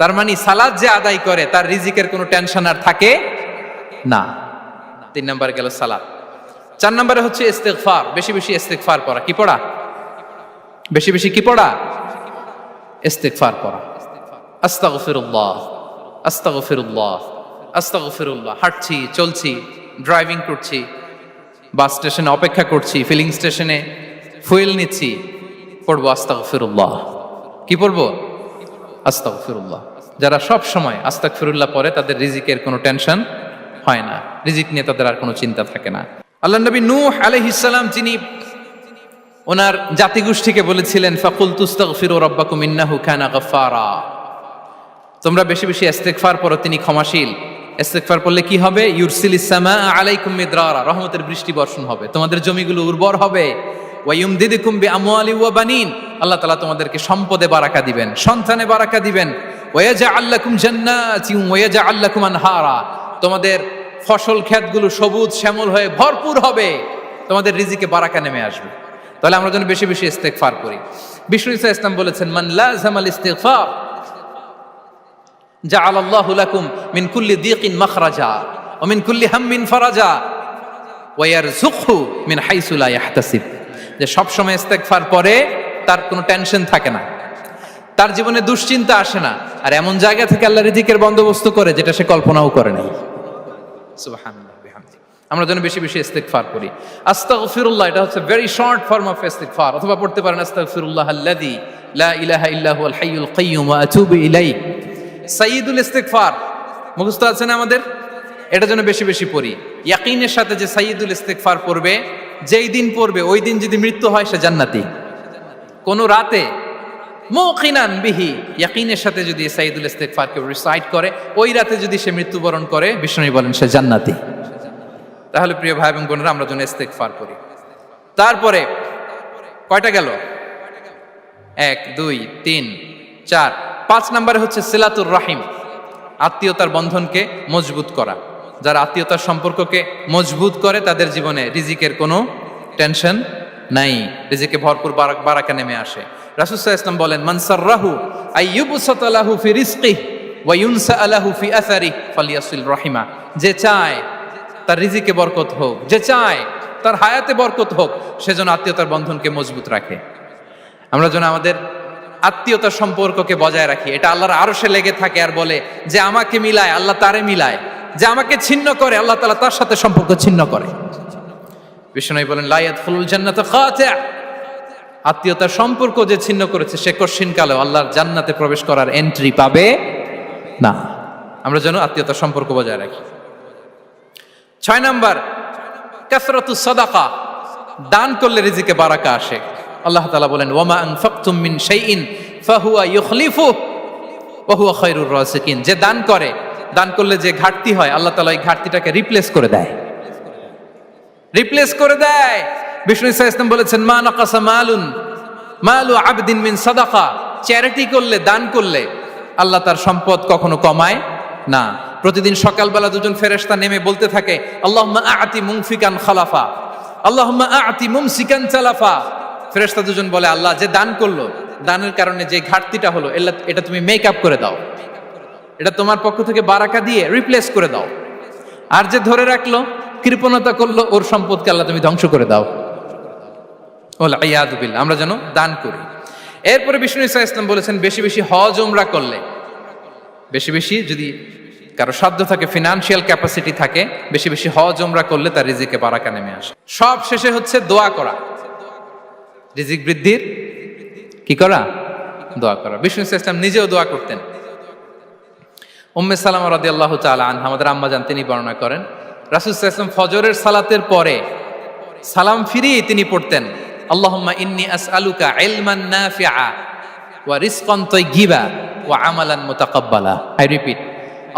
S1: তার মানে সালাত যে আদায় করে তার রিজিকের কোনো টেনশন আর থাকে না। 3 নম্বরে গেল সালাত। 4 নম্বরে হচ্ছে ইস্তিগফার, বেশি বেশি ইস্তিগফার পড়া। কি পড়া? বেশি বেশি কি পড়া? ইস্তিগফার পড়া। আস্তাগফিরুল্লাহ, আস্তাগফিরুল্লাহ, আস্তাগফিরুল্লাহ। হাঁটছি, চলছি, ড্রাইভিং করছি, বাস স্টেশনে অপেক্ষা করছি, ফিলিং স্টেশনে ফুয়েল নিচ্ছি, পড়বো আস্তাগফিরুল্লাহ। কি পড়বো? আস্তাগফিরুল্লাহ। যারা সব সময় আস্তাগফিরুল্লাহ পড়ে তাদের রিজিকের কোনো টেনশন হয় না, রিজিক নিয়ে তাদের আর কোনো চিন্তা থাকে না। আল্লাহ নবী নূহ আলাইহিস সালাম যিনি ওনার জাতিগোষ্ঠীকে বলেছিলেন ফাকুলতু আস্তাগফিরু রাব্বাকুম ইন্নাহু কানা গাফফারা, তোমরা বেশি বেশি ইস্তিগফার পড়ো, তিনি ক্ষমাশীল। ইস্তিগফার পড়লে কি হবে? ইউরসিলিস সামা আলাইকুম মিদরারা, রহমতের বৃষ্টি বর্ষণ হবে, তোমাদের জমিগুলো উর্বর হবে। ওয়া ইউমদিদুকুম বিআমওয়ালি ওয়া বানিন, আল্লাহ তাআলা তোমাদেরকে সম্পদে বারাকা দিবেন, সন্তানে বারাকা দিবেন। ওয়া ইয়াজআল লাকুম জান্নাতিন ওয়া ইয়াজআল লাকুম আনহারা, তোমাদের ফসল ক্ষেতগুলো সবুজ শ্যামল হয়ে ভরপুর হবে, তোমাদের রিজিকে বারাকা নেমে আসবে। তাহলে আমরা যেন বেশি বেশি ইস্তিগফার করি। বিষ্ণু ঈসা ইসলাম বলেছেন মান লাযামাল ইস্তিগফার জাআলাল্লাহু লাকুম মিন কুল্লি দিকিন মাখরাজা ওয়া মিন কুল্লি হাম্মিন ফারাজা ওয়া ইয়ারযুকহু মিন হাইসু লা ইয়াহতাসিব। যে সব সময় ইস্তিগফার পরে তার কোনো টেনশন থাকে না, তার জীবনে দুশ্চিন্তা আসে না, আর এমন জায়গা থেকে আল্লাহ রিজিকের বন্দোবস্ত করে যেটা সে কল্পনাও করে নাই। সুবহানাল্লাহ বিহামদিহি। আমরা যেন বেশি বেশি ইস্তিগফার করি। আস্তাগফিরুল্লাহ, এটা হচ্ছে ভেরি শর্ট ফর্ম অফ ইস্তিগফার। অথবা পড়তে পারেন আস্তাগফিরুল্লাহ আল্লাযী লা ইলাহা ইল্লা হুয়াল হাইয়ুল কাইয়্যুম ওয়া আতুবু ইলাইহি। সাইয়্যিদুল ইস্তিগফার মুখস্থ আছে না আমাদের? এটা যেন বেশি বেশি পড়ি। ইয়াকিনের সাথে যে সাইয়্যিদুল ইস্তিগফার পড়বে, যেই দিন পড়বে ওই দিন যদি মৃত্যু হয় সে জান্নাতি। কোন রাতে মুকিনান বিহি, ইয়াকিনের সাথে যদি সাইয়্যিদুল ইস্তিগফারকে রিসাইট করে, ওই রাতে যদি সে মৃত্যুবরণ করে, বিষ্ণু বলেন সে জান্নাতি। তাহলে প্রিয় ভাই এবং বোনেরা, আমরা যেন ইস্তিগফার করি। তারপরে কয়টা গেল? 1 2 3 4 5 নম্বরে হচ্ছে সিলাতুর রাহিম, আত্মীয়তার বন্ধনকে মজবুত করা। যারা আত্মীয়তার সম্পর্ককে মজবুত করে তাদের জীবনে রিজিকের কোনো টেনশন নাই, রিজিকে ভরপুর বারাকা নেমে আসে। রাসূল সাল্লাল্লাহু আলাইহি ওয়াসাল্লাম বলেন, মান সাররাহু আইয়ুবসাতা লাহু ফি রিজকিহি ওয়া ইউনসা লাহু ফি আসারিহি ফালিয়াসিল রাহিমা। যে চায় তার রিজিকে বরকত হোক, যে চায় তার হায়াতে বরকত হোক, সেজন্য আত্মীয়তার বন্ধনকে মজবুত রাখে। আমরা যেন আমাদের আত্মীয়তার সম্পর্ককে বজায় রাখি। এটা আল্লাহর আরশে লেগে থাকে আর বলে যে আমাকে মিলায় আল্লাহ তারে মিলায়, যে আমাকে ছিন্ন করে আল্লাহ তাআলা তার সাথে সম্পর্ক ছিন্ন করে। বিষ্ণু বলেন, লা ইয়াদখুলুল জান্নাতা খাতি', আত্মীয়তার সম্পর্ক যে ছিন্ন করেছে সে কশিনকালেও আল্লাহর জান্নাতে প্রবেশ করার এন্ট্রি পাবে না। আমরা যেন আত্মীয়তার সম্পর্ক বজায় রাখি। 6 নাম্বার, কাসরাতুস সাদাকা, দান করলে রিজিকে বারাকা আসে। আল্লাহ তাআলা বলেন, ওয়ামা আনফাকতুম মিন শাইইন ফাহুয়া ইউখলিফুহু ওয়া হুয়া খায়রুর রাযিকিন। যে দান করে, দান করলে যে ঘাটতি হয় আল্লাহ তাআলা এই ঘাটতিটাকে রিপ্লেস করে দেয়, রিপ্লেস করে দেয়। বিষ্ণু সাল্লাল্লাহু আলাইহি ওয়াসাল্লাম বলেছেন, মা নাকাসা মালু আবদিন মিন সাদাকা, চ্যারিটি করলে, দান করলে আল্লাহ তার সম্পদ কখনো কমায় না। প্রতিদিন সকালবেলা দুজন ফেরেশতা নেমে বলতে থাকে, আল্লাহুম্মা আ'তি মুনফিকান খালাফা, আল্লাহুম্মা আ'তি মুমসিকান চালাফা। ফেরেশতা দুজন বলে, আল্লাহ যে দান করলো, দানের কারণে যে ঘাটতিটা হলো এটা তুমি মেক আপ করে দাও, এটা তোমার পক্ষ থেকে বারাকা দিয়ে রিপ্লেস করে দাও। আর যে ধরে রাখলো, কৃপণতা করলো, ওর সম্পদকে আল্লাহ তুমি ধ্বংস করে দাও। ওয়াল ইয়াদু বিল্লাহ। আমরা যেন দান করি। এরপরে বিষ্ণু সাল্লাল্লাহু আলাইহি ওয়াসাল্লাম বলেছেন, বেশি বেশি হজ উমরা করলে, বেশি বেশি যদি কারো সাধ্য থাকে, ফিনান্সিয়াল ক্যাপাসিটি থাকে, বেশি বেশি হজ উমরা করলে তার রিজিকে বারাকা নেমে আসে। সব শেষে হচ্ছে দোয়া করা, রিজিক বৃদ্ধির কি করা? দোয়া করা। বিষ্ণু সাল্লাল্লাহু আলাইহি ওয়াসাল্লাম নিজেও দোয়া করতেন। উম্মে সালামা রাদিয়াল্লাহু তাআলা আনহা, আমাদের আম্মা জান, তিনি বর্ণনা করেন, রাসূল সাল্লাল্লাহু আলাইহি ওয়াসাল্লাম ফজরের সালাতের পরে সালাম ফিরিয়ে তিনি পড়তেন, আল্লাহুম্মা ইন্নী আসআলুকা ইলমান নাফিআ ওয়া রিজকান তাইয়্যিবা ওয়া আমালান মুতাকাব্বালা। আই রিপিট,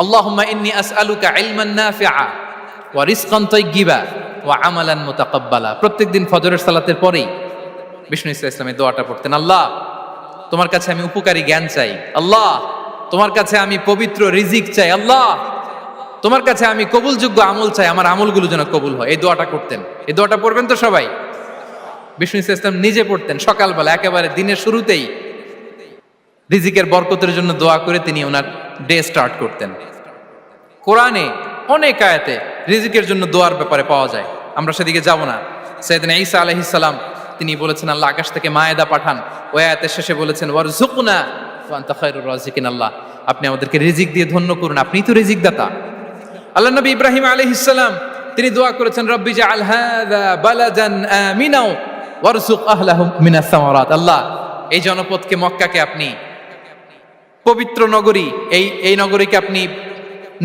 S1: আল্লাহুম্মা ইন্নী আসআলুকা ইলমান নাফিআ ওয়া রিজকান তাইয়্যিবা ওয়া আমালান মুতাকাব্বালা। প্রত্যেকদিন ফজরের সালাতের পরেই বিষ্ণু ইসলামের দোয়াটা পড়তেন, আল্লাহ তোমার কাছে আমি উপকারী জ্ঞান চাই, আল্লাহ তোমার কাছে আমি পবিত্র রিজিক চাই, আল্লাহ তোমার কাছে আমি কবুলযোগ্য আমল চাই, আমার আমলগুলো যেন কবুল হয়। এই দোয়াটা করতেন। এই দোয়াটা পড়বেন তো সবাই। বিষ্ণু ইসলাম নিজে পড়তেন সকালবেলা, একেবারে দিনের শুরুতেই রিজিকের বরকতের জন্য দোয়া করে তিনি ওনার ডে স্টার্ট করতেন। কোরআনে অনেক আয়াতে রিজিকের জন্য দোয়ার ব্যাপারে পাওয়া যায়, আমরা সেদিকে যাব না। সাইয়েদনা ঈসা আলাইহিস সালাম তিনি বলেছেন, আল্লাহ আকাশ থেকে মায়েদা পাঠান। ওই আয়াতের শেষে বলেছেন, ওয়ারযুকনা ওয়া আনতা খায়রুর রাযিকিন, আল্লাহ আপনি আমাদেরকে রিজিক দিয়ে ধন্য করুন, আপনিই তো রিজিক দাতা। আল্লাহ নবী ইব্রাহিম আলাইহিস সালাম তিনি দোয়া করেছেন, রব্বি জাআল হাযা বালাদান আমিনা ওয়ারযুক আহলাহু মিনাস সামারাত, আল্লাহ এই জনপদকে, মক্কাকে আপনি পবিত্র নগরী, এই নগরীকে আপনি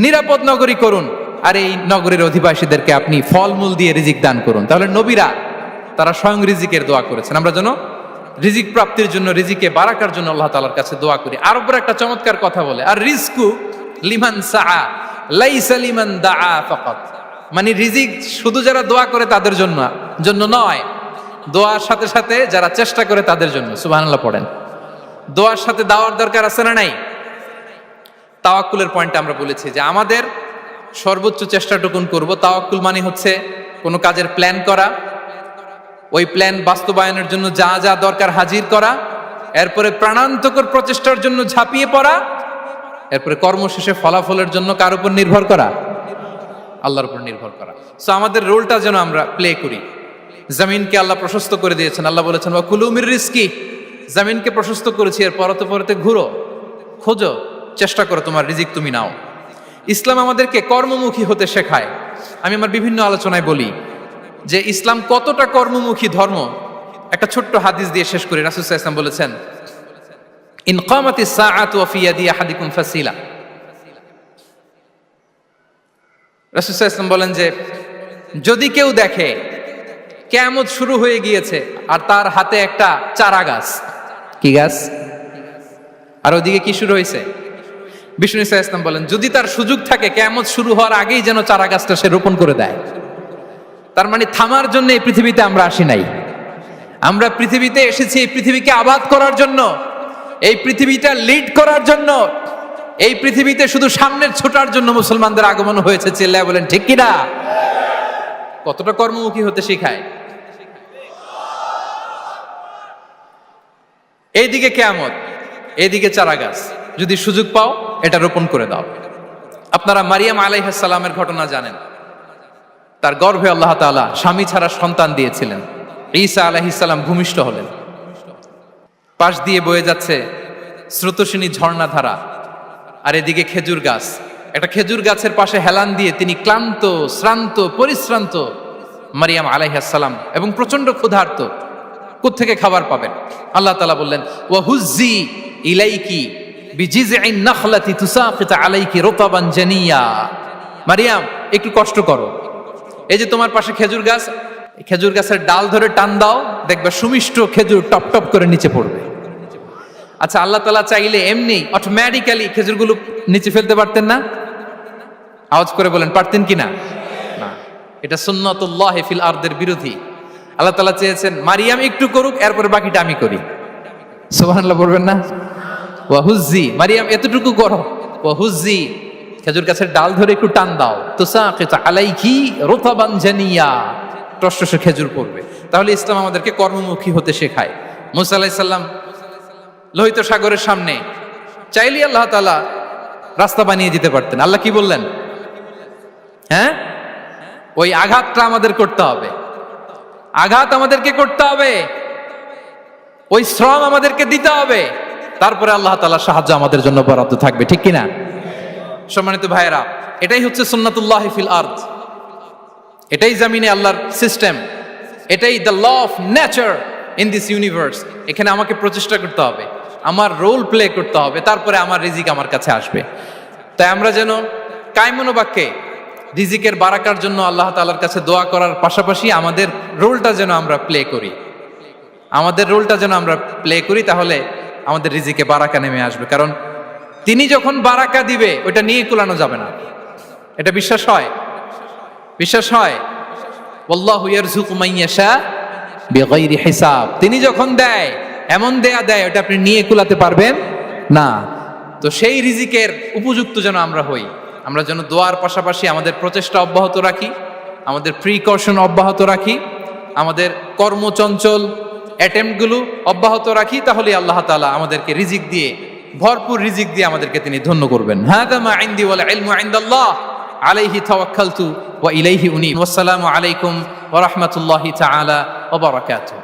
S1: নিরাপদ নগরী করুন, আর এই নগরীর অধিবাসীদেরকে আপনি ফলমূল দিয়ে রিজিক দান করুন। তাহলে নবীরা তারা স্বয়ং রিজিকের দোয়া করেছেন। আমরা যেন রিজিক প্রাপ্তির জন্য, রিজিকে বারাকার জন্য আল্লাহ তাআলার কাছে দোয়া করি। আর উপর একটা চমৎকার কথা বলে, আর রিজকু লিমান সাআ লাইসা লিমান দাআ ফাকাত, মানে রিজিক শুধু যারা দোয়া করে তাদের জন্য নয়, দোয়ার সাথে সাথে যারা চেষ্টা করে তাদের জন্য। সুবহানাল্লাহ পড়েন। দোয়ার সাথে দাওয়ার দরকার আছে না নাই? তাওয়াক্কুলের পয়েন্টটা আমরা বলেছি যে আমাদের সর্বোচ্চ চেষ্টাটুকুন করব। তাওয়াক্কুল মানে হচ্ছে কোনো কাজের প্ল্যান করা, ওই প্ল্যান বাস্তবায়নের জন্য যা যা দরকার হাজির করা, এরপরে প্রাণান্তকর প্রচেষ্টার জন্য ঝাঁপিয়ে পড়া, এরপরে কর্মশেষে ফলাফলের জন্য কার উপর নির্ভর করা? আল্লাহর উপর নির্ভর করা। সো আমাদের রোলটা যেন আমরা প্লে করি। জমিনকে আল্লাহ প্রশস্ত করে দিয়েছেন, আল্লাহ বলেছেন ওয়া কুলু মির রিজকি, জমিনকে প্রশস্ত করেছি, এর পরতে পরতে ঘুরো, খোঁজো, চেষ্টা করো তোমার রিজিক তুমি নাও। ইসলাম আমাদেরকে কর্মমুখী হতে শেখায়। আমি আমার বিভিন্ন আলোচনায় বলি যে ইসলাম কতটা কর্মমুখী ধর্ম। একটা ছোট্ট হাদিস দিয়ে শেষ করি। রাসূল সাল্লাল্লাহু আলাইহি ওয়াসাল্লাম বলেছেন, ইন কামাতিস সাআতু ওয়া ফি ইয়াদি আহাদিকুম ফাসিলা। রাসূল সাল্লাল্লাহু আলাইহি ওয়াসাল্লাম বলেন যে যদি কেউ দেখে কিয়ামত শুরু হয়ে গিয়েছে আর তার হাতে একটা চারা গাছ, কি গাছ, আর ওদিকে কি শুরু হয়েছে, বিষ্ণু সাল্লাল্লাহু আলাইহি ওয়াসাল্লাম বলেন যদি তার সুযোগ থাকে কিয়ামত শুরু হওয়ার আগেই যেন চারা গাছটা সে রোপণ করে দেয়। তার মানে থামার জন্য এই পৃথিবীতে আমরা আসি নাই। আমরা পৃথিবীতে এসেছি এই পৃথিবীকে আবাদ করার জন্য, এই পৃথিবীটা লিড করার জন্য। এই পৃথিবীতে শুধু সামনের ছোটার জন্য মুসলমানদের আগমন হয়েছে। চিল্লায় বলেন ঠিক কিনা? কতটা কর্মমুখী হতে শেখায়। এইদিকে কিয়ামত, এইদিকে চারা গাছ, যদি সুযোগ পাও এটা রোপণ করে দাও। আপনারা মারিয়াম আলাইহিস সালামের ঘটনা জানেন। তার গর্ভে আল্লাহ তাআলা স্বামী ছাড়া সন্তান দিয়েছিলেন। ঈসা আলাইহিস সালাম ভূমিষ্ঠ হলেন। পাশ দিয়ে বয়ে যাচ্ছে স্রোতস্বিনী ঝর্ণাধারা, আর এদিকে খেজুর গাছ। একটা খেজুর গাছের পাশে হেলান দিয়ে তিনি ক্লান্ত, শ্রান্ত, পরিশ্রান্ত মারিয়াম আলাইহিস সালাম, এবং প্রচন্ড ক্ষুধার্ত। কোত্থেকে খাবার পাবেন? আল্লাহ তাআলা বললেন, ওয়া হুজ্জি ইলাইকি বিজিযইন নাখলাতি তুসাকিত আলাইকি রুতাবান জানিয়া। মারিয়াম, একটু কষ্ট করো। এই যে তোমার পাশে খেজুর গাছ, খেজুর গাছের ডাল ধরে টান দাও, দেখবে সুমিষ্ট খেজুর টপ টপ করে নিচে পড়বে। আচ্ছা, আল্লাহ তাআলা চাইলে এমনি অটোমেটিক্যালি খেজুরগুলো নিচে ফেলতে পারতেন না? আওয়াজ করে বলেন, পারতেন কি না? না, এটা সুন্নাতুল্লাহ ফিল আরদের বিরোধী। আল্লাহ তাআলা চেয়েছেন মারিয়াম একটু করুক, এরপরে বাকিটা আমি করি। সুবহানাল্লাহ বলবেন না? ওয়া হুজ্জি, মারিয়াম এতটুকু করো। ওয়া হুজ্জি, খেজুর গাছের ডাল ধরে একটু টান দাও, তুসাকিত আলাইকি রুতাবান জানিয়া, টসটসে খেজুর পড়বে। তাহলে ইসলাম আমাদেরকে কর্মমুখী হতে শেখায়। মুসা আলাইহিস সালাম লোহিত সাগরের সামনে চাইলে আল্লাহ তাআলা রাস্তা বানিয়ে দিতে পারতেন। আল্লাহ কি বললেন? হ্যাঁ, ওই আঘাতটা আমাদের করতে হবে, আঘাত আমাদেরকে করতে হবে, ওই শ্রম আমাদেরকে দিতে হবে, তারপরে আল্লাহ তাআলার সাহায্য আমাদের জন্য বরাদ্দ থাকবে। ঠিক কিনা? সম্মানিত ভাইয়েরা, এটাই হচ্ছে সুন্নাতুল্লাহ ফিল আরদ। এটাই জামিনে আল্লাহর সিস্টেম, এটাই the law of nature in this universe. এখানে আমাকে প্রচেষ্টা করতে হবে, আমার রোল প্লে করতে হবে, তারপরে আমার রিজিক আমার কাছে আসবে। তাই আমরা যেন কায়মনোবাক্যে রিজিকের বারাকার জন্য আল্লাহ তাআলার কাছে দোয়া করার পাশাপাশি আমাদের রোলটা যেন আমরা প্লে করি, আমাদের রোলটা যেন আমরা প্লে করি, তাহলে আমাদের রিজিকে বারাকা নেমে আসবে। কারণ তিনি যখন বারাকা দিবে ওইটা নিয়ে কুলানো যাবে না। এটা বিশ্বাস হয়? বিশ্বাস হয়? ওয়াল্লাহু ইয়ারযুকু মান ইয়াশা বিগাইরি হিসাব। তিনি যখন দেয় এমন দেয়া দেয় ওটা আপনি নিয়ে কুলাতে পারবেন না। তো সেই রিজিকের উপযুক্ত যেন আমরা হই। আমরা যেন দোয়ার পাশাপাশি আমাদের প্রচেষ্টা অব্যাহত রাখি, আমাদের প্রিকশন অব্যাহত রাখি, আমাদের কর্মচঞ্চল অ্যাটেম্পটগুলো অব্যাহত রাখি, তাহলে আল্লাহ তাআলা আমাদেরকে রিজিক দিয়ে, ভরপুর রিজিক দিয়ে আমাদেরকে তিনি ধন্য করবেন। হাযা মা ইনদি ওয়াল ইলমু ইনদাল্লাহ আলাইহি তাওয়াক্কালতু ওয়া ইলাইহি উনীব। ওয়াসসালামু আলাইকুম ওয়া রাহমাতুল্লাহি তাআলা ওয়া বারাকাতুহু।